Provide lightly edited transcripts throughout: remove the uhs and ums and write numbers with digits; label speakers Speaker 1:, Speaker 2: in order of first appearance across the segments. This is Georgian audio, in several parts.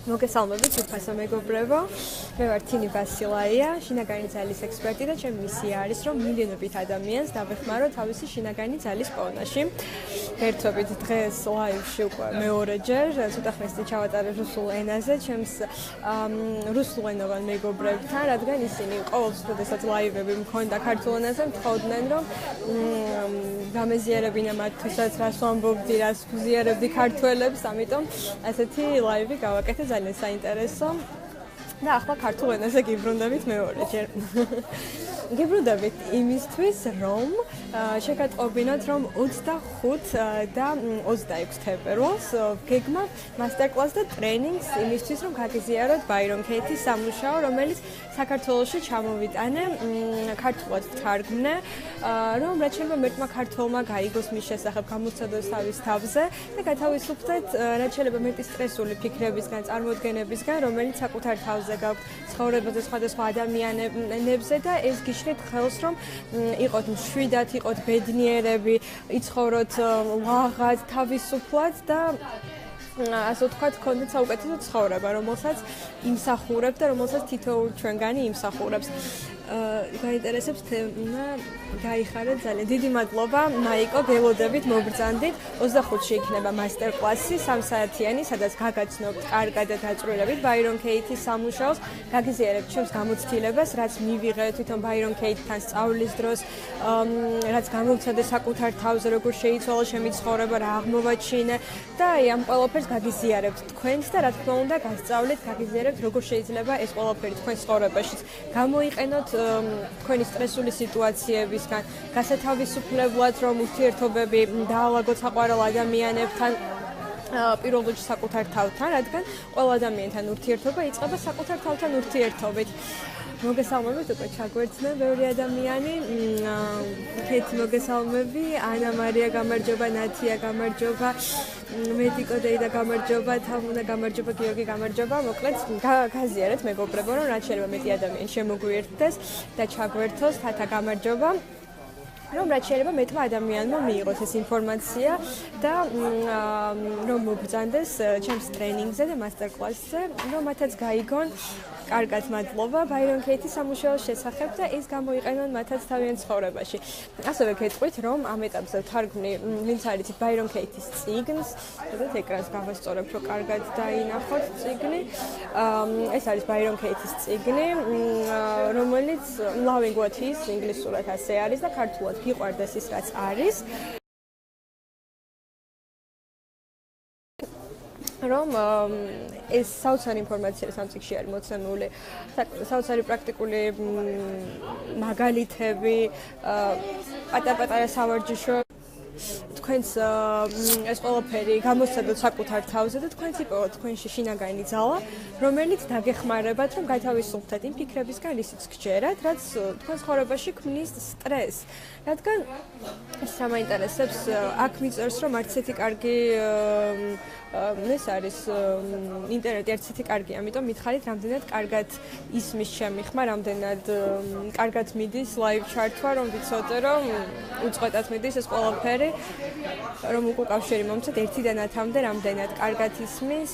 Speaker 1: მოგესალმებით, უფასო მეგობრებო. მე ვარ თინი ბასილაია, შინაგანი ძალის ექსპერტი და ჩემი მისია არის, რომ მილიონობით ადამიანს დავეხმარო თავისი შინაგანი ძალის პოვნაში. ერთობით დღეს ლაივში უკვე მეორეჯერ, ცოტა ხნით ჩავატარებ რუსულ ენაზე, ჩემს რუსულენოვან მეგობრებთან, რადგან ისინი ყოველთვის, როდესაც ლაივები მქონდა ქართულ ენაზე, მთხოვდნენ, რომ გამეზიარებინა მათთვისაც, რას ვამბობდი, რას ვზიარებდი ქართველებს, ამიტომ ასეთი ლაივი გავაკეთე, ძალიან საინტერესო. და ახლა ქართულ ენაზე გიბრუნდებით მეორეჯერ. გიბრუნდებით იმისთვის, რომ შეგატყობინოთ, რომ 25 და 26 თებერვალს გეგმა მასტერკლასს და ტრენინგს იმისთვის, რომ გაგიზიაროთ ბაირონ ქეითის სამუშაო, რომელიც საქართველოში ჩამოვიტანე, ქართულად ვთარგმნე, რომ რაც შეიძლება მერტმა ქართველმა გაიგოს მის შესახებ, გამოცადოს თავის თავზე და გათავისუფლდეთ რაც შეიძლება მეტი სტრესული ფიქრებისგან, წარმოდგენებისგან, რომელიც საკუთარ თავზე გაქვთ ცხოვრებაზე სხვადასხვა ადამიანებზე და ეს გიშლით ხელს, რომ იყოთ მშვიდად, იყოთ ბედნიერები, იცხოვროთ ლაღად, თავისუფლად და ასე ვთქვათ, გქონდეთ საუკეთესო ცხოვრება, რომელსაც იმსახურებთ და რომელსაც თითოეული ჩვენგანი იმსახურებს. გაინტერესებს თემა, გაიხარეთ ძალიან. დიდი მადლობა, მაიკო, გელოდებით, მობრძანდით. 25-ში იქნება მასტერკლასი, 3 საათიანი, სადაც გაგაცნობთ კარგად და დაწვრილებით ბაირონ ქეითის სამუშაოს, გაგიზიარებთ ჩემს გამოცდილებას, რაც მივიღე თვითონ ბაირონ ქეითთან სწავლის დროს, რაც გამოვცადე საკუთარ თავზე, როგორ შეიცვალა ჩემი ცხოვრება, რა აღმოვაჩინე და ამ ყველაფერს გაგიზიარებთ თქვენს და რა თქმა უნდა, გასწავლეთ, გაგიზიარებთ, როგორ შეიძლება ეს ყველაფერი თქვენს ცხოვრებაშიც გამოიყენოთ თქვენი სტრესული სიტუაციებისგან, გასათავისუფლებლად, რომ ურთიერთობები დაალაგოთ საყვარელ ადამიანებთან, პირველ რიგში საკუთარ თავთან, რადგან ყველა ადამიანთან ურთიერთობა იწყება საკუთარ თავთან ურთიერთობით. მოგესალმებით, უკვე ჩაგვერცნა ბევრი ადამიანი. ქეითი მოგესალმები, ანა მარია გამარჯობა, ნათია გამარჯობა, მედიკო დეიდა გამარჯობა, თამუნა გამარჯობა, გიორგი გამარჯობა. მოკლედ გაზიარეთ მეგობრებო, რომ რაც შეიძლება მეტი ადამიანი შემოგვიერთდეს და ჩაგვერთოს, თათა გამარჯობა. რომ რაც შეიძლება მეტმა ადამიანმა მიიღოს ეს ინფორმაცია და რომ მობრძანდეს ჩემს ტრენინგზე და მასტერკლასზე, რომ მათაც გაიგონ. კარგად მადლობა ბაირონ ქეითის სამუშაოს შესახებ და ის გამოიყენონ მათაც თავიანთ ცხოვრებაში. ასევე გეტყვით, რომ ამ ეტაპზე ვთარგმნი, ვინც არიცით ბაირონ ქეითის წიგნს, სადაც ეკრანს გავასწორებთ, რომ კარგად დაინახოთ წიგნი. ეს არის ბაირონ ქეითის წიგნი, რომელიც loving what is ინგლისურად ასე არის და ქართულად გიყვარდეს ის, რაც არის. რომ ეს საოცარი ინფორმაცია ამ წიგნში არის მოცემული, საოცარი პრაქტიკული მაგალითები, პატარ-პატარა სავარჯიშო თქვენს ეს ყველაფერი გამოსცადოთ საკუთარ თავზე და თქვენს იპოვოთ თქვენში შინაგანი ძალა, რომელიც დაგეხმარებათ, რომ გათავისუფლდეთ იმ ფიქრებისგან, რისიც გვჯერათ, რაც თქვენ ცხოვრებაში ქმნის სტრესს. რადგან ის სამაინტერესებს, აქ მიწერს, რომ არც ესეთი კარგი ეს არის ინტერნეტი არც ესეთი კარგი, ამიტომ მითხარით, რამდენად კარგად ისმის ჩემი ხმა, რამდენად კარგად მიდის ლაივ ჩართვა, რომ ვიცოდე, რომ უწყვეტად მიდის ეს ყველაფერი, რომ უკვე კავშირი მომცეთ 1-დან 10-მდე, რამდენად კარგად ისმის,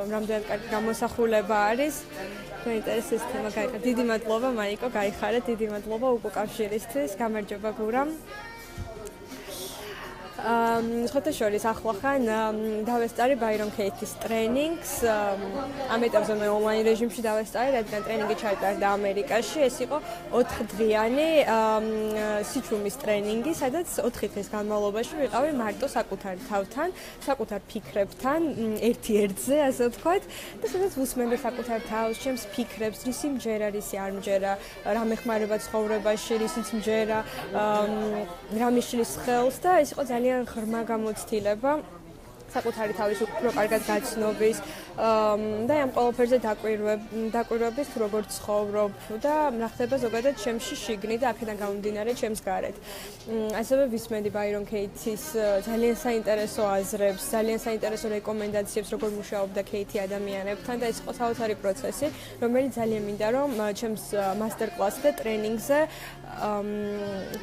Speaker 1: რამდენად კარგი გამოსახულება არის. გაინტერესებს თემა, გაიხარეთ. დიდი მადლობა მაიკო, გაიხარეთ, დიდი მადლობა უკვე კავშირისთვის, გამარჯობა გურამ. სხვათა შორის ახლახან დავესწარი ბაირონ ქეითის ტრენინგს. ამ ეტაპზე მე ონლაინ რეჟიმში დავესწარი, რადგან ტრენინგი ჩაიტარდა ამერიკაში. ეს იყო 4დღიანი სიჩუმის ტრენინგი, სადაც 4 დღის განმავლობაში ვიყავი მარტო საკუთარ თავთან, საკუთარ ფიქრებთან, ერთ-ერთზე, ასე ვთქვათ, და სადაც ვუსმენდი საკუთარ თავს, ჩემს ფიქრებს, რისი მჯერა, რისი არ მჯერა, რა მეხმარება ცხოვრებაში, რისიც მჯერა, რა მიშლის ხელს და ეს იყო ძალიან ღრმა გამოცდილება. საკუთარი თავის უფრო კარგად გაცნობის და ამ ყველაფერზე დაკვირვების თუ როგორ ცხოვრობ და რა ხდება ზოგადად ჩემში შიგნით და აქედან გამომდინარე ჩემს გარეთ. ასევე ვისმენდი ბაირონ ქეითის ძალიან საინტერესო აზრებს, ძალიან საინტერესო რეკომენდაციებს, როგორ მუშაობდა ქეითი ადამიანებთან და ეს იყო საოცარი პროცესი, რომელიც ძალიან მინდა რომ ჩემს მასტერ-კლასზე და ტრენინგზე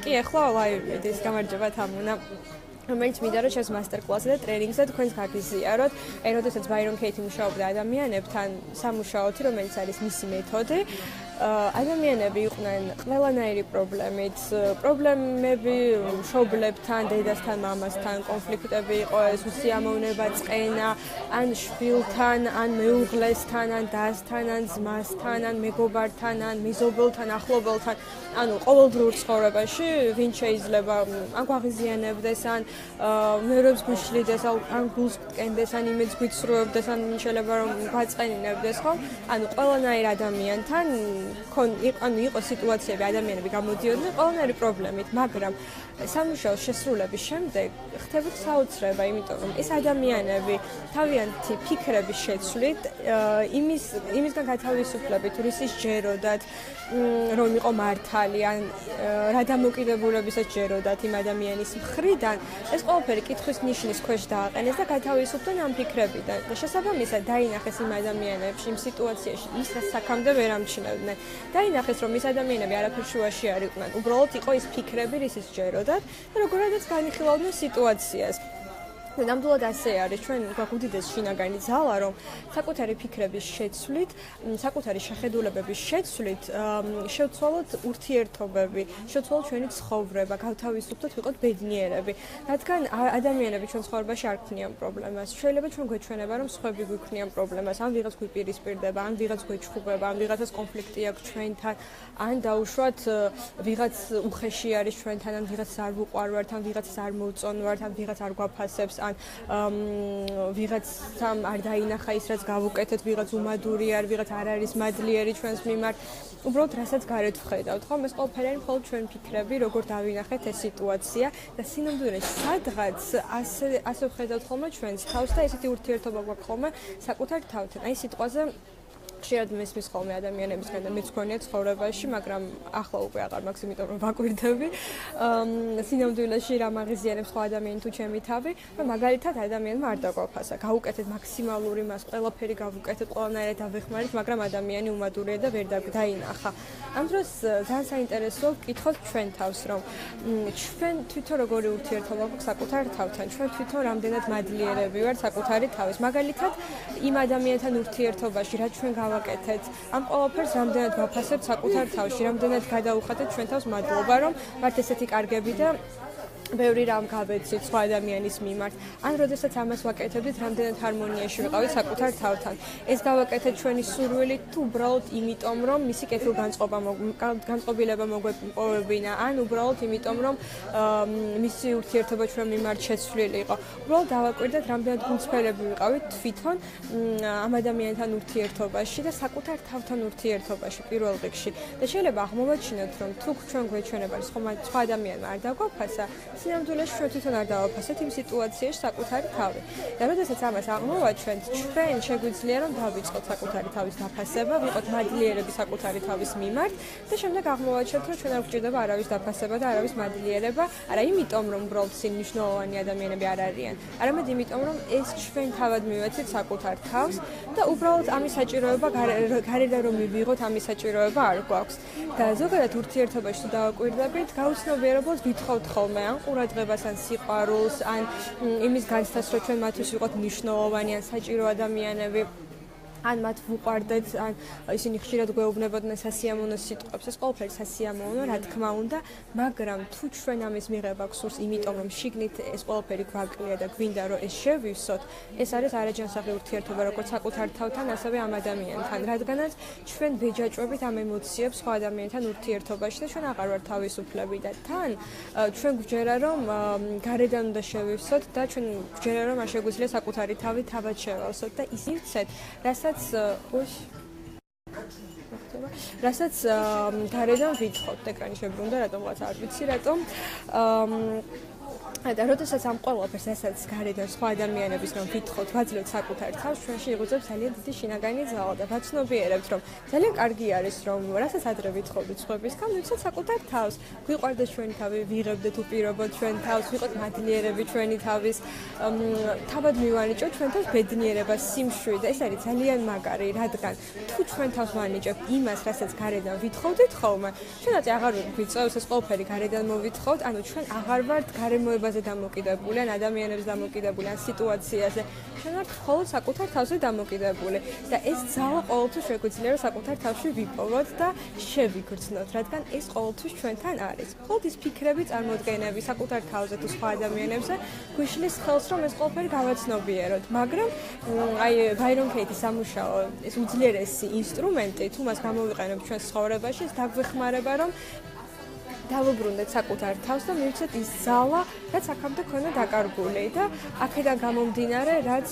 Speaker 1: კი ახლა ლაივი ეს გამარჯობა თამუნა რომელიც მინდა რომ ჩემს მასტერ-კლასზე და ტრენინგზე თქვენს გაგიზიაროთ. აი, როდესაც ბაირონ ქეითი მუშაობდა ადამიანებთან, სამუშაოთი, რომელიც არის მისი მეთოდი, ადამიანები იყვნენ ყველანაირი პრობლემით, პრობლემები მშობლებთან, დედასთან, მამასთან, კონფლიქტები იყო ეს უსიამოვნება, წყენა, ან შვილთან, ან მეუღლესთან, ან დასთან, ან ძმასთან, ან მეგობართან, ან მეზობელთან, ახლობელთან, ანუ ყოველდღიურ ცხოვრებაში ვინ შეიძლება ან გვაღიზიანებდეს, ან ნერვებს გვიშლიდეს, ან გულს გკენდეს, ან იმედს გვიცრუებდეს, ან შეიძლება რომ გვაწყენინებდეს, ხო? ანუ ყველანაირ ადამიანთან იყო სიტუაციები, ადამიანები გამოდიოდნენ ყველანაირი პრობლემით, მაგრამ სამუშაოს შესრულების შემდეგ ხდებოდა საოცრება, იმიტომ რომ ეს ადამიანები თავიანთი ფიქრების შეცვლით, იმისგან გათავისუფლებით, რისიც ჯეროდათ, რომ იყო მართალი, ან რა დამოკიდებულებისაც ჯეროდათ იმ ადამიანის მხრიდან, ეს ყველაფერი კითხვის ნიშნის ქვეშ დააყენეს და გათავისუფლდნენ ამ ფიქრებიდან. და შესაბამისად დაინახეს იმ ადამიანებში, იმ სიტუაციაში, ის რაც საქამდე ვერ ამჩნევდნენ. დაინახეს, რომ ის ადამიანები არაფერ შუაში არ იყვნენ. უბრალოდ იყო ის ფიქრები, რისიც ჯეროდათ და როგორადაც განიხილავდნენ სიტუაციას. ნამდვილად ასე არის, ჩვენ გვაქვს უდიდეს შინაგანი ძალა, რომ საკუთარი ფიქრების შეცვლით, საკუთარი შეხედულებების შეცვლით შევცვალოთ ურთიერთობები, შევცვალოთ ჩვენი ცხოვრება, გავთავისუფლდეთ, ვიყოთ ბედნიერები. რადგან ადამიანები ჩვენ ცხოვრებაში არ ქმნიან პრობლემას. შეიძლება ჩვენ გვეჩვენება, რომ სხვები გვიქმნიან პრობლემას, ან ვიღაც გვიპირისპირდება, ან ვიღაც გვეჩხუბება, ან ვიღაცას კონფლიქტი აქვს ჩვენთან, ან დაუშვათ ვიღაც უხეში არის ჩვენთან, ან ვიღაც არ ვუყვარვართ, ან ვიღაც არ მოვწონვართ, ან ვიღაც არ გვაფასებს. ან ვიღაცამ არ დაინახა ის, რაც გავუკეთეთ, ვიღაც უმადური არ, ვიღაც არ არის მადლიერი ჩვენს მიმართ. უბრალოდ რასაც გარეთ ვხედავთ, ხო? ეს ყველაფერი არის მხოლოდ ჩვენ ფიქრები, როგორ დავინახეთ ეს სიტუაცია და სინამდვილეში სადღაც ასე ვხედავთ ხოლმე ჩვენს თავს და ესეთი ურთიერთობა გვაქვს ხოლმე საკუთარ თავთან. აი სიტყვაზე ხშირად მესმის ხოლმე ადამიანებისგან და მეც გქონია ცხოვრებაში, მაგრამ ახლა უკვე აღარ მაქვს, იმიტომ რომ ვაკვირდები. სინამდვილეში რა მაღიზიანებს ხო ადამიანი თუ ჩემი თავი, რომ მაგალითად ადამიანმა არ დაგვაფასა, გავუკეთეთ მაქსიმალური მას, ყველაფერი გავუკეთეთ, ყველანაირად დავეხმარეთ, მაგრამ ადამიანი უმადურია და ვერ დაინახა. ამ დროს ძალიან საინტერესოა ვკითხოთ ჩვენ თავს, რომ ჩვენ თვითონ როგორი ურთიერთობა გვაქვს საკუთარ თავთან, ჩვენ თვითონ რამდენად მადლიერები ვართ საკუთარი თავის. მაგალითად, იმ ადამიანთან ურთიერთობაში, რაც ჩვენ გავაკეთეთ, ამ ყველაფერს რამდენად ვაფასებთ საკუთარ თავში, რამდენად გადაუხადეთ ჩვენ თავს მადლობა, რომ ვართ ესეთი კარგები და ბევრი რამ გავეცით სხვა ადამიანის მიმართ. ან როდესაც ამას ვაკეთებდით, რამდენად ჰარმონიაში ვიყავით საკუთარ თავთან. ეს გავაკეთეთ ჩვენი სურვილით თუ უბრალოდ იმიტომ, რომ მისი კეთილგანწყობილება მოგვეპოვებინა, ან უბრალოდ იმიტომ, რომ მისი ურთიერთობა ჩვენ მიმართ შეცვლილი იყო. უბრალოდ დავაკვირდეთ, რამდენად გულწრფელები ვიყავით თვითონ ამ ადამიანთან ურთიერთობაში და საკუთარ თავთან ურთიერთობაში პირველ რიგში. და შეიძლება აღმოვაჩინოთ, რომ თუ ჩვენ გვეჩვენება სხვა ადამიანმა არ დაგვაფასა, სინამდვილეში ჩვენ თვითონ არ დავაფასეთ იმ სიტუაციაში საკუთარი თავი. და როდესაც ამას აღმოვაჩვენთ, ჩვენ შეგვიძლია რომ დავიწყოთ საკუთარი თავის დაფასება, ვიყოთ მადლიერები საკუთარი თავის მიმართ და შემდეგ აღმოვაჩენთ, რომ ჩვენ არ გვჭირდება არავის დაფასება და არავის მადლიერება, არა იმიტომ, რომ უბრალოდ მნიშვნელოვანი ადამიანები არ არიან, არამედ იმიტომ, რომ ეს ჩვენ თავად მივეცეთ საკუთარ თავს და უბრალოდ ამის საჭიროება გარედან რომ მივიღოთ, ამის საჭიროება არ გვაქვს. და ზოგადად ურთიერთობაში თუ დავაკვირდებით, გაუცნობიერებლად ვითხოვთ ხოლმე ან ყურადღებას, ან სიყვარულს, ან იმის განცდას, რომ ჩვენ მათთვის ვიყოთ მნიშვნელოვანი, ან საჭირო ადამიანები. ან მათ ვუყვარდეთ, ან ისინი ხშირად გვეუბნებოდნენ სასიამოვნო სიტყვებს. ეს ყველაფერი სასიამოვნო, რა თქმა უნდა, მაგრამ თუ ჩვენ ამის მიღება გსურს, იმიტომ რომ შიგნით ეს ყველაფერი გვაკლია და გვინდა რომ ეს შევივსოთ, ეს არის არაჯანსაღი ურთიერთობა, როგორც საკუთარ თავთან, ასევე ამ ადამიანთან, რადგანაც ჩვენ ვეჯაჭვებით ამ ემოციებს სხვა ადამიანთან ურთიერთობაში და ჩვენ აღარ ვართ თავისუფლები და თან ჩვენ გვჯერა რომ გარედან უნდა შევივსოთ და ჩვენ გვჯერა რომ არ შეგვიძლია საკუთარი თავი თავად შევალსოთ და ის იცით, რასაც გარედან ვითხოვთ, ეკრანი შებრუნდა, რატომღაც არ ვიცი, რატომ და როდესაც ამ ყველაფერს ესაც გარედან სხვა ადამიანების რომ ვითხოვთ, ვაძლევთ საკუთარ თავს, ჩვენში იღუძებს ძალიან დიდი შინაგანი ძალა და ვაცნობიერებთ, რომ ძალიან კარგი არის, რომ რასაც ადრე ვითხოვდით სხვებისგან, ვიცით საკუთარ თავს. გვიყვარდეს ჩვენი თავი, ვიღებდეთ უპირობოდ ჩვენ თავს, ვიყოთ მადლიერები ჩვენი თავის, თავად მივანიჭოთ ჩვენ თავს ბედნიერება, სიმშვიდე. ეს არის ძალიან მაგარი, რადგან თუ ჩვენ თავს ვანიჭებთ იმას, რასაც გარედან ვითხოვდით ხოლმე, ჩვენაც აღარ გვიწევს ეს ყველაფერი გარედან მოვითხოვთ, ანუ ჩვენ აღარ ვართ გარემოებაზე დამოკიდებული, ან ადამიანებს დამოკიდებული, ან სიტუაციაზე. ჩვენ ვართ მხოლოდ საკუთარ თავზე დამოკიდებული და ეს ძალა ყოველთვის შეგვიძლია რომ საკუთარ თავში ვიპოვოთ და შევიგრძნოთ, რადგან ეს ყოველთვის ჩვენთან არის. მხოლოდ ის ფიქრები, წარმოდგენები საკუთარ თავზე თუ სხვა ადამიანებზე გვიშლის ხელს რომ ეს ყველაფერი გავაცნობიეროთ, მაგრამ აი ბაირონ ქეითის სამუშაო ეს უძლიერესი ინსტრუმენტი თუ მას გამოვიყენებთ ჩვენ ცხოვრებაში, ეს დაგვეხმარება რომ დავუბრუნდეთ საკუთარ თავს და მივცეთ ის ძალა, რაც აქამდე ქონდა დაკარგული და აქედან გამომდინარე, რაც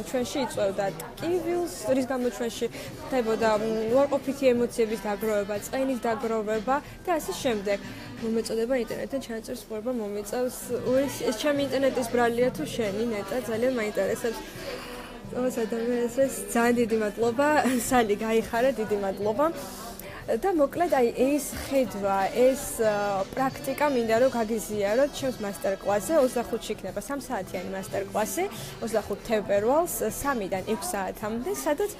Speaker 1: ჩვენში იწვევდა ტკივილს, რის გამო ჩვენში ხდებოდა უარყოფითი ემოციების დაგროვება, წყენის დაგროვება და ასე შემდეგ. მომეწოდება ინტერნეტთან ჩანაწერს ყურება მომიწევს. ეს ჩემი ინტერნეტის ბრალია თუ შენი ნეტა ძალიან მაინტერესებს. ყველას ადამიანს ძალიან დიდი მადლობა, სალი გაიხარა, დიდი მადლობა. და მოკლედ აი ეს ხედვა, ეს პრაქტიკა მინდა რომ გაგიზიაროთ ჩემს მასტერკლასზე 25-ში იქნება 3 საათიანი მასტერკლასი 25 თებერვალს 3-დან 6 საათამდე, სადაც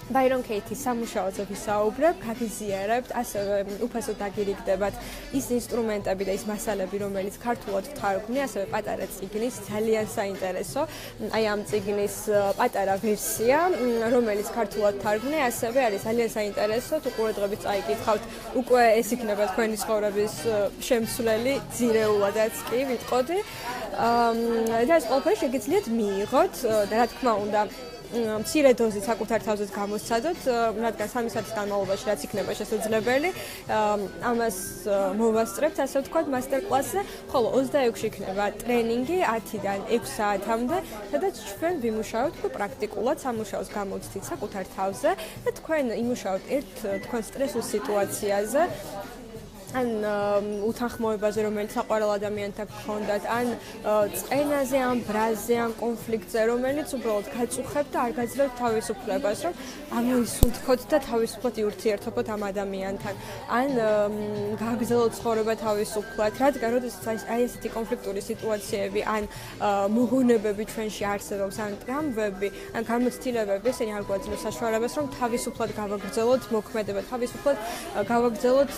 Speaker 1: ბაირონ ქეითის სამუშაოზე ვისაუბრებ, გაგიზიარებთ, ასევე უფასოდ დაგირიგდებათ ის ინსტრუმენტები და ის მასალები, რომელიც ქართულად ვთარგმნი, ასევე პატარა წიგნის, ძალიან საინტერესო, აი ამ წიგნის პატარა ვერსია, რომელიც ქართულად ვთარგმნი, ასევე არის ძალიან საინტერესო, თუ ყურადღებით წაიკითხავთ, უკვე ეს იქნება თქვენი ცხოვრების შემცვლელი, ძირეულადაც კი ვიტყოდი. და ეს ყველაფერი შეგიძლიათ მიიღოთ და რა თქმა უნდა მცირე დოზით საკუთარ თავზეც გამოსცადოთ, რადგან 3 საათის განმავლობაში რაც იქნება შესაძლებელი, ამას მოვასწრებთ, ასე ვთქვათ, მასტერკლასზე, ხოლო 26-ში იქნება ტრენინგი 10-დან 6 საათამდე, სადაც ჩვენ ვიმუშავებთ პრაქტიკულად სამუშაოს გამოცდით საკუთარ თავზე და თქვენ იმუშავებთ თქვენ სტრესულ სიტუაციაზე, ან უთანხმოებაზე, რომელიც საყვარელ ადამიანთან გქონდათ, ან წყენაზე, ან ბრაზზე, ან კონფლიქტზე, რომელიც უბრალოდ გაწუხებთ და არ გაძლევთ თავისუფლებას, რომ ამოისუნთქოთ და თავისუფლად იურთიერთობთ ამ ადამიანთან, ან გააგრძელოთ ცხოვრება თავისუფლად, რადგან როდესაც აი ესეთი კონფლიქტური სიტუაციები, ან მოგონებები ჩვენში არსებობს, ან ტრავმები, ან გამოცდილებები, ესენი არ გვაძლევს საშუალებას, რომ თავისუფლად გავაგრძელოთ მოქმედება, თავისუფლად გავაგრძელოთ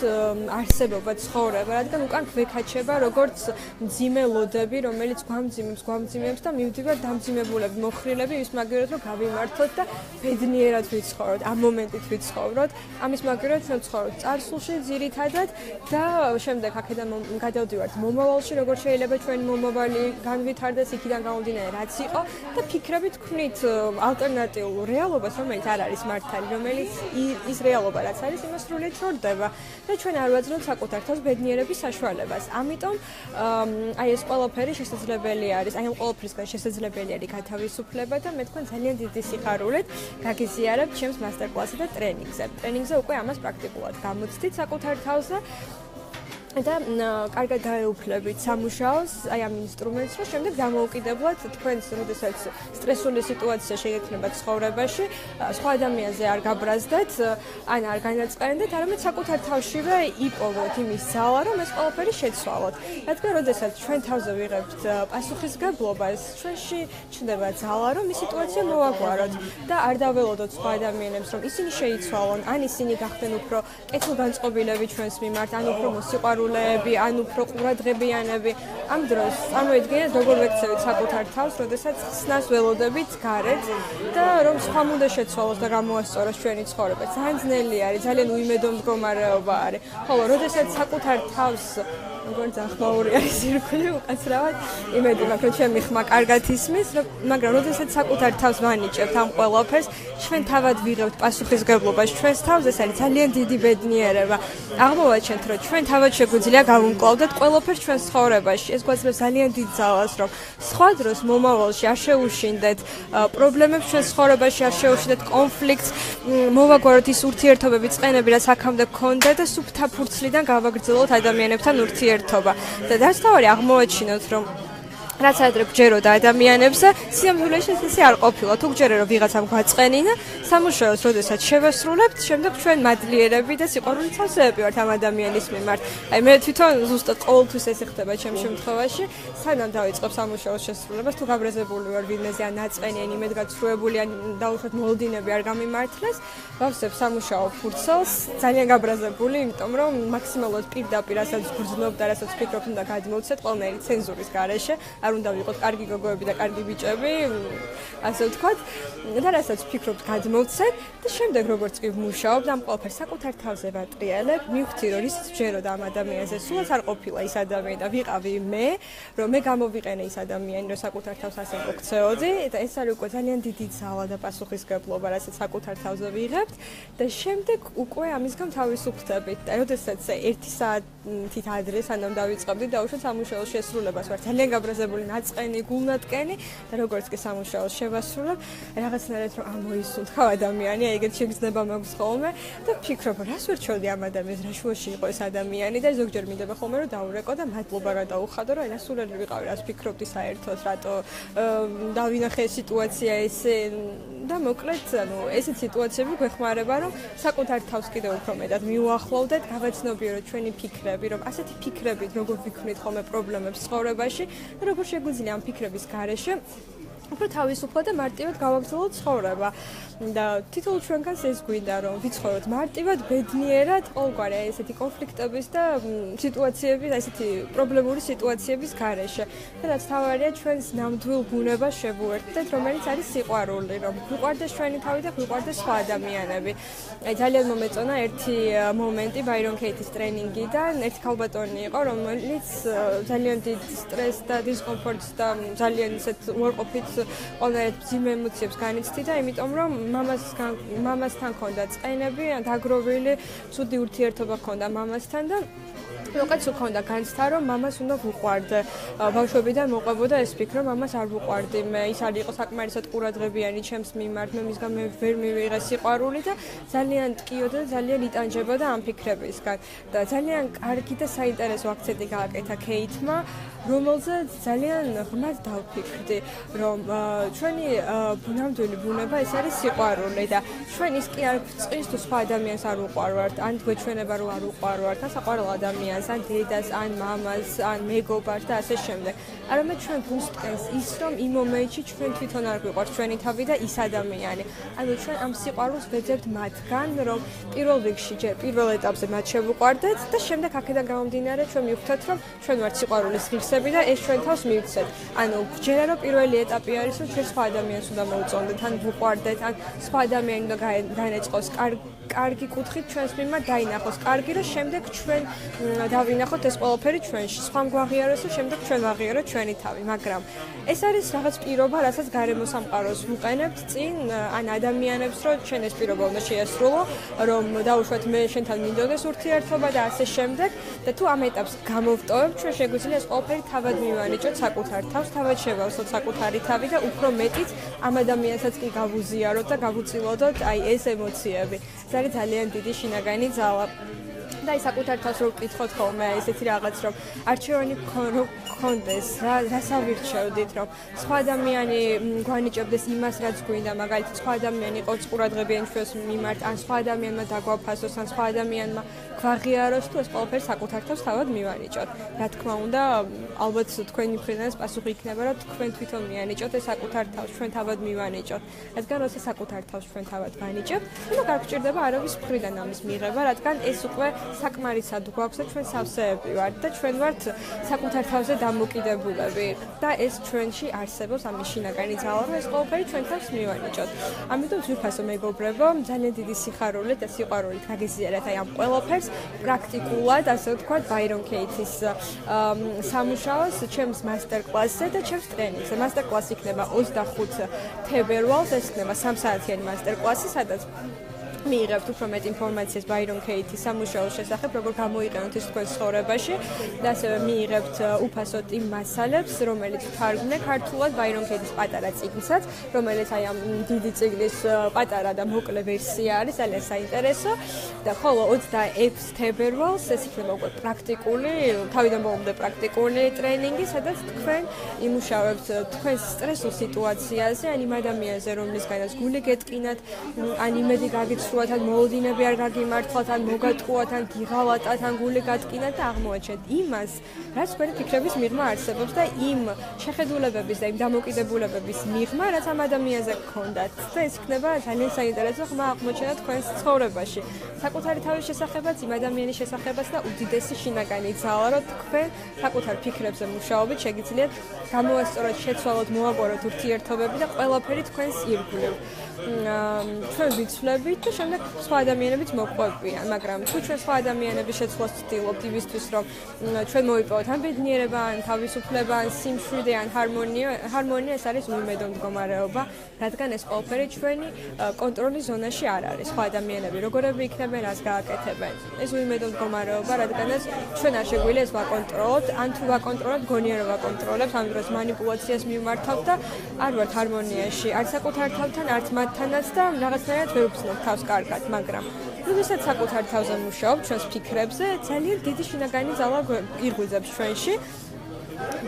Speaker 1: არსებობა ცხოვრება, რადგან უკან გვექაჩება როგორც მძიმე ლოდები, რომელიც გვამძიმებს და მივდივართ დამძიმებულები, მოხრილები ის მაგერად რომ გავიმართოთ და ბედნიერად ვიცხოვროთ, ამ მომენტით ვიცხოვროთ, ამის მაგერად რომ ცხოვროთ წარსულში ძირითადად და შემდეგ აქედან გადავდივართ მომავალში, როგორც შეიძლება ჩვენი მომავალი განვითარდეს, იქიდან გამომდინარე რაც იყო და ფიქრებით ვქმნით ალტერნატიულ რეალობას, რომელიც არ არის მართალი, რომელიც ის რეალობა რაც არის, იმას სრულიად შორდება და ჩვენ არ ვაძლევთ საკუთარ თავს ბედნიერების საშუალებას. ამიტომ აი ეს ყველაფერი შესაძლებელი არის, აი ამ ყველაფრისგან შესაძლებელი არის გათავისუფლება და მე თქვენ ძალიან დიდი სიხარულით გაგიზიარებთ ჩემს მასტერკლასზე და ტრენინგზე. ტრენინგზე უკვე ამას პრაქტიკულად გამოცდით საკუთარ თავზე. და კარგად დაეუფლებით სამუშაოს, აი ამ ინსტრუმენტს, რომ შემდეგ დამოუკიდებლად თქვენს, როდესაც სტრესული სიტუაცია შეექმნებათ ცხოვრებაში, სხვა ადამიანზე არ გაბრაზდეთ, ან არ განაწყენდეთ, არამედ საკუთარ თავშივე იპოვოთ იმის ძალა, რომ ეს ყველაფერი შეცვალოთ. რადგან როდესაც ჩვენ თავზე ვიღებთ პასუხისგებლობას, ჩვენში ჩნდება ძალა, რომ ის სიტუაცია მოვაგვაროთ და არ დაველოდოთ სხვა ადამიანებს, რომ ისინი შეიცვალონ, ან ისინი გახდნენ უფრო კეთილგანწყობილები ჩვენს მიმართ, ან უფრო მოსიყვარულე ან უფრო ყურადღებიანები. ამ დროს წარმოიდგინეთ, როგორ ვექცევით საკუთარ თავს, როდესაც ხსნას ველოდებით გარეთ და რომ სხვა უნდა შეცვალოს და გამოასწოროს ჩვენი ცხოვრება. ძალიან ძნელი არის, ძალიან უიმედო მდგომარეობა არის. ხოლო როდესაც საკუთარ თავს როგორც ახმაური არის ირგვლივ უკაცრავად იმედი მაქვს რომ ჩემი ხმა კარგად ისმის, მაგრამ როდესაც საკუთარ თავს ვანიჭებთ ამ ყველაფერს, ჩვენ თავად ვიღებთ პასუხისგებლობას ჩვენს თავს, ეს არის ძალიან დიდი ბედნიერება. აღმოვაჩენთ, რომ ჩვენ თავად შეგვიძლია გავუმკლავდეთ ყველაფერს ჩვენს ცხოვრებაში. ეს გვაძლევს ძალიან დიდ ძალას, რომ სხვა დროს მომავალში არ შეუშინდეთ პრობლემებს ჩვენს ცხოვრებაში, არ შეუშინდეთ კონფლიქტს, მოვაგვაროთ ის ურთიერთობები, წყენები, რაც აქამდე გქონდა და სუფთა ფურცლიდან გავაგრძელოთ ადამიანებთან ურთიერთობა. ურთიერთობა. და რაც თავი აღმოაჩინოთ, რომ რაც ადრე გვჯეროდა ადამიანებს, სიამოვნებაში ესე არ ყოფილა. თუ გვჯერა რომ ვიღაცამ გვაწყენინა, სამუშაოს როდესაც შევასრულებთ, შემდეგ ჩვენ მადლიერები და სიყვარულით სავსეები ვართ ამ ადამიანის მიმართ. აი მე თვითონ ზუსტად ყოველთვის ესე ხდება ჩემს შემთხვევაში, სანამ დავიწყებ სამუშაოს შესრულებას, თუ გაბრაზებული ვარ ვინმეზე ან ნაწყენი ან იმედგაცრუებული ან დაუშვათ მოლოდინები არ გამიმართლეს, ვავსებ სამუშაო ფურცელს, ძალიან გაბრაზებული, იმიტომ რომ მაქსიმალურად პირდაპირ რასაც გრძნობ და რასაც ფიქრობ უნდა გადმოვცეთ ყველნაირი ცენზურის გარეშე. არ უნდა ვიყოთ კარგი გოგოები და კარგი ბიჭები, ასე ვთქვათ, და რასაც ფიქრობთ გადმოვცეთ და შემდეგ როგორც კი ვმუშაობ და ამ ყველაფერს საკუთარ თავზე ვატრიალებ, მივხვდი რომ რისიც ვჯეროდა ამ ადამიანზე, სულაც არ ყოფილა ის ადამიანი და ვიყავი მე, რომ მე გამოვიყენე ის ადამიანი, რომ საკუთარ თავს ასე მოგქცეოდი და ეს არის უკვე ძალიან დიდი ძალა და პასუხისგებლობა, რასაც საკუთარ თავზე ვიღებთ და შემდეგ უკვე ამისგან თავისუფლდებით. და როდესაც 1 საათით ადრე სანამ დავიწყებდი დაუშვათ სამუშაოს შესრულებას ვარ ძალიან გაბრაზებული ნაწყენი, გულნატკენი და როგორც კი სამუშაოს შევასრულებ, რაღაცნაირად რომ ამოისუნთქავ ადამიანი, ეგეთ შეგრძნება მაქვს ხოლმე და ფიქრობ, რას ვერ ჩოდი ამ ადამიანს, რა შუაში იყო ეს ადამიანი და ზოგჯერ მინდება ხოლმე რომ დაურეკო და მადლობა გადაუხადო, რომ აი სულელი ვიყავი, რას ფიქრობდი საერთოდ, რატო დავინახე სიტუაცია ესე და მოკლედ, ანუ ესეთ სიტუაციები გვეხმარება, რომ საკუთარ თავს კიდევ უფრო მეტად მიუახლოვდეთ, გავაცნობიეროთ ჩვენი ფიქრები, რომ ასეთი ფიქრებით როგორ ვიქმნით ხოლმე პრობლემებს ცხოვრებაში და როგორ შეგვიძლია ამ ფიქრების გარეშე უფრო თავისუფლად და მარტივად გავაგრძელოთ ცხოვრება. და თითოეულ ჩვენგანს ეს გვინდა რომ ვიცხოვროთ მარტივად, ბედნიერად, ყოველგვარი ესეთი კონფლიქტების და სიტუაციების, ესეთი პრობლემური სიტუაციების გარეშე. და რაც თავარია ჩვენს ნამდვილ ბუნებას შევუერთდეთ, რომელიც არის სიყვარული, რომ გვიყვარდეს ჩვენი თავი და გვიყვარდეს სხვა ადამიანები. აი ძალიან მომეწონა ერთი მომენტი ბაირონ ქეითის ტრენინგიდან, ერთი ქალბატონი იყო, რომელიც ძალიან დიდ სტრესს და დისკომფორტს და ძალიან ისეთ უარყოფით ყველანაირად მძიმე ემოციებს განიცდიდა, იმიტომ რომ მამასთან ჰქონდა წყენები, დაგროვილი, ცუდი ურთიერთობა ჰქონდა მამასთან და მოკლედ ჰქონდა განცდა, რომ მამას უნდა ვუყვარდე. ბავშვობიდან მოყვებოდა ეს ფიქრი, რომ მამას არ ვუყვარდი მე, ის არ იყო საკმარისად ყურადღებიანი ჩემს მიმართ, მე მისგან ვერ მივიღე სიყვარული და ძალიან ტკიოდა და ძალიან იტანჯებოდა ამ ფიქრებისგან. და ძალიან კარგი და საინტერესო აქცენტი გააკეთა ქეითმა, რომელზეც ძალიან ღრმად დავფიქრდი, რომ ჩვენი ნამდვილი ბუნება ეს არის სიყვარული და ჩვენ ის კი არ ვწყის თუ სხვა ადამიანს არ უყვარვართ, ან გვეჩვენება რომ არ უყვარვართ, ან საყვარელ ადამიანს, ან დედას, ან მამას, ან მეგობარს და ასე შემდეგ. არამედ ჩვენ გვუსტყენს ის, რომ იმ მომენტში ჩვენ თვითონ არ გვიყვარს ჩვენი თავი და ის ადამიანი. ანუ ჩვენ ამ სიყვარულს ვეძებთ მათგან, რომ პირველ რიგში ჯერ პირველ ეტაპზე მათ შევუყვარდეთ და შემდეგ აქედან გამომდინარე ჩვენ მივხვდეთ, რომ ჩვენ ვართ სიყვარულის ღირსები და ეს ჩვენ თავს მივცეთ. ანუ გვჯერა რომ პირველი ეტაპი არის, რომ ჩვენ სხვა ადამიანს უნდა მოვუწონდეთ, ან ვუყვარდეთ, ან სხვა ადამიანი უნდა განეწყოს კარგი კუთხით ჩვენს მიმართ დაინახოს კარგი, რომ შემდეგ ჩვენ დავინახოთ ეს ყველაფერი ჩვენში. სხვამ გვაღიაროს და შემდეგ ჩვენ ვაღიაროთ ჩვენი თავი, მაგრამ ეს არის რაღაც პირობა, რასაც გარემო სამყაროს ვუყენებთ წინ ან ადამიანებს, რომ ჩვენ ეს პირობა უნდა შეასრულო, რომ დაუშვათ მე შენთან მინდოდეს ურთიერთობა და ასე შემდეგ და თუ ამ ეტაპს გამოვტოვებთ, ჩვენ შეგვიძლია ეს ყველაფერი თავად მივანიჭოთ საკუთარ თავს, თავად შევავსოთ საკუთარი თავი და უფრო მეტიც ამ ადამიანსაც კი გავუზიაროთ და გავუწილოდოთ აი ეს ემოციები. ეს არის ძალიან დიდი შინაგანი ძალა. და აი საკუთარ თავს რო ვკითხოთ ხოლმე ესეთი რაღაც რომ არჩევანი გქონდეს, რას ავირჩევდით, რომ სხვა ადამიანი გვანიჭებდეს იმას, რაც გვინდა, მაგალითად სხვა ადამიანი იყოს ყურადღებიანი ჩვენს მიმართ, ან სხვა ადამიანმა დაგვაფასოს, ან სხვა ადამიანმა გვაღიაროს, თუ ეს ყველაფერი საკუთარ თავს თავად მივანიჭოთ. რა თქმა უნდა, ალბათ თქვენი მხრიდან პასუხი იქნება, რომ თქვენ თვითონ მიანიჭოთ ეს საკუთარ თავს, ჩვენ თავად მივანიჭოთ. რადგან როცა საკუთარ თავს ჩვენ თავად ვანიჭებთ, უნდა გაგჭირდება არავის მხრიდან ამის მიღება, რადგან ეს უკვე საკმარისად გვაქვს და ჩვენ სავსეები ვართ და ჩვენ ვართ საკუთარ თავზე დამოკიდებულები და ეს ჩვენში არსებობს ამის შინაგანი ძალა, რომ ეს ყველაფერი ჩვენ თავს მივანიჭოთ. ამიტომ ძვირფასო მეგობრებო, ძალიან დიდი სიხარულით და სიყვარულით გაგიზიარეთ აი ამ ყველაფერს პრაქტიკულად, ასე ვთქვათ, ბაირონ ქეითის სამუშაოს ჩემს მასტერკლასზე და ჩემს ტრენინგზე. მასტერკლასი იქნება 25 თებერვალს, ეს იქნება 3 საათიანი მასტერკლასი, სადაც მიიღებთ უფრო მეტ ინფორმაციას ბაირონ ქეითის სამუშაოს შესახებ, როგორ გამოიყენოთ ის თქვენს ცხოვრებაში და ასევე მიიღებთ უფასოდ იმ მასალებს, რომელიც თარგმნე ქართულად ბაირონ ქეითის პატარა წიგნსაც, რომელიც აი ამ დიდი წიგნის პატარა და მოკლე ვერსია არის, ძალიან საინტერესო და ხოლო 26 თებერვალს ეს იქნება უკვე პრაქტიკული, თავიდან ბოლომდე პრაქტიკული ტრენინგი, სადაც თქვენ იმუშავებთ თქვენს სტრესულ სიტუაციაზე, ან იმ ადამიანზე, რომლისგანაც გული გეტკინათ, ან იმედი გაგიცრუათ, ან მოლოდინები არ გაგიმართლათ, ან მოგატყუათ, ან გიღალატათ, ან გული გატკინათ და აღმოაჩენთ იმას, რაც თქვენი ფიქრების მიღმა არსებობს და იმ შეხედულებების და იმ დამოკიდებულებების მიღმა, რაც ამ ადამიანზე გქონდათ. და ეს იქნება ძალიან საინტერესო ხმა აღმოჩენა თქვენს ცხოვრებაში. საკუთარი თავის შესახებაც, იმ ადამიანის შესახებაც და უდიდესი შინაგანი ძალა, რომ თქვენ საკუთარ ფიქრებზე მუშაობით შეგიძლიათ გამოასწოროთ, შეცვალოთ, მოაგვაროთ ურთიერთობები და ყველაფერი თქვენს ირგვლივ. ჩვენ ვიცვლებით და შემდეგ სხვა ადამიანებიც მოყვებიან, მაგრამ თუ ჩვენ სხვა ადამიანების შეცვლას ვცდილობთ იმისთვის, რომ ჩვენ მოვიპოვოთ ან ბედნიერება, ან თავისუფლება, ან სიმშვიდე, ან ჰარმონია, ეს არის უიმედო მდგომარეობა, რადგან ეს ყველაფერი ჩვენი კონტროლის ზონაში არ არის. სხვა ადამიანები როგორები იქნებენ, რას გააკეთებენ. ეს უიმედო მდგომარეობა, რადგანაც ჩვენ არ შეგვიძლია ეს ვაკონტროლოთ, ან თუ ვაკონტროლოთ, გონია რომ ვაკონტროლებთ, ამ დროს манипуляციას მიმართავთ და არ ვართ ჰარმონიაში, არც საკუთარ თავთან, არც მათთანაც და რაღაცნაირად ვერ ვგრძნობ თავს კარგად, მაგრამ როდესაც საკუთარ თავზე მუშაობ, ჩვენს ფიქრებზე, ძალიან დიდი შინაგანი ძალა ირღვიძებს ჩვენში.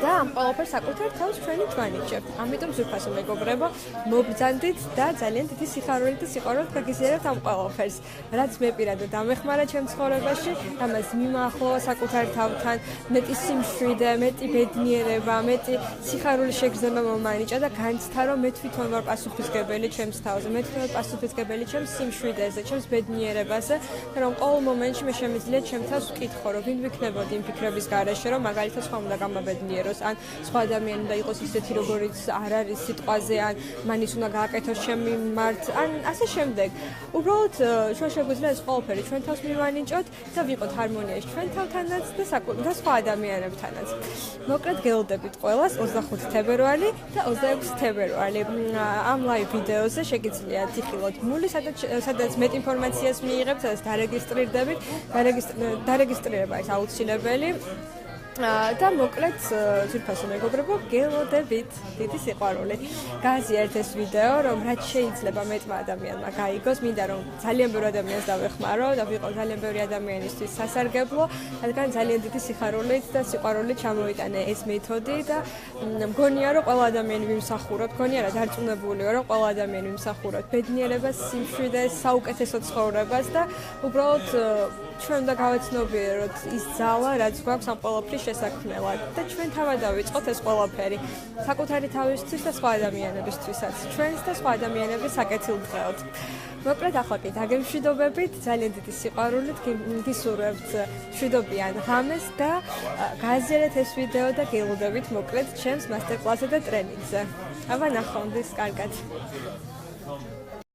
Speaker 1: და ამ ყველაფერს საკუთარ თავს ჩვენი თვალიჩებთ. ამიტომ ზურფასო მეგობრებო, მობრძანდით და ძალიან დიდი სიხარულით და სიყვარულით გაგიზიარებთ ამ ყველაფერს. რაც მე პირადად დამეხმარა ჩემ ცხოვრებაში, ამას მიმაახლოვა საკუთარ თავთან, მეტი სიმშვიდე, მეტი ბედნიერება, მეტი სიხარულის შეგრძნება მომანიჭა და განცდა, რომ მე თვითონ ვარ პასუხისმგებელი ჩემს თავზე, მე თვითონ ვარ პასუხისმგებელი ჩემს სიმშვიდეზე, ჩემს ბედნიერებაზე, და რომ ყოველ მომენტში მე შემიძლია ჩემ თავს ვკითხო, რომ ვინ ვიქნებოდი იმ ფიქრების გარეშე, რომ მაგალითად სხვა უნდა გამაბედნიეროს, ან სხვა ადამიანი უნდა იყოს ისეთი, როგორიც არ არის სიტყვაზე, ან მანის უნდა გააკეთოს ჩემი მიმართ, ან ასე შემდეგ. უბრალოდ ჩვენ შეგვიძლია ეს ყველაფერი ჩვენ თავს მივანიჭოთ და ვიყოთ ჰარმონიაში ჩვენ თავთანაც და სხვა ადამიანებთანაც. მოკლედ გელოდებით ყველას 25 თებერვალი და 26 თებერვალი. ამ ლაივ ვიდეოზე შეგიძლიათ იხილოთ მული, სადაც მეტ ინფორმაციას მიიღებთ, სადაც დარეგისტრირდებით. დარეგისტრირება არის აუცილებელი. და მოკლედ ზურფასო მეგობრებო, გელოდებით დიდი სიყვარული. გააზიარეთ ეს ვიდეო, რომ რაც შეიძლება მეტმა ადამიანმა გაიგოს, მინდა რომ ძალიან ბევრი ადამიანს დავეხმარო და ვიყო ძალიან ბევრი ადამიანისთვის სასარგებლო, რადგან ძალიან დიდი სიხარულით და სიყვარულით ჩამოვიტანე ეს მეთოდი და მგონია რომ ყველა ადამიანი ვიმსახუროთ, მგონია რა დარწმუნებული ვარ რომ ყველა ადამიანი ვიმსახუროთ ბედნიერებას, სიმშვიდეს, საუკეთესო ცხოვრებას და უბრალოდ ჩვენ უნდა გავაცნობიეროთ ის ძალა, რაც გვაქვს ამ ყველაფრის შესაქმნელად და ჩვენ თავად დავიწყოთ ეს ყველაფერი საკუთარი თავისთვის და სხვა ადამიანებისთვისაც, ჩვენს და სხვა ადამიანების საკეთილდღეოდ. მოკლედ ახლა კი დაგემშვიდობებით, ძალიან დიდი სიყვარულით გისურვებთ მშვიდობიან ღამეს და გააზიარეთ ეს ვიდეო და გელოდებით მოკლედ ჩემს მასტერკლასზე და ტრენინგზე. აბა ნახვამდის, კარგად.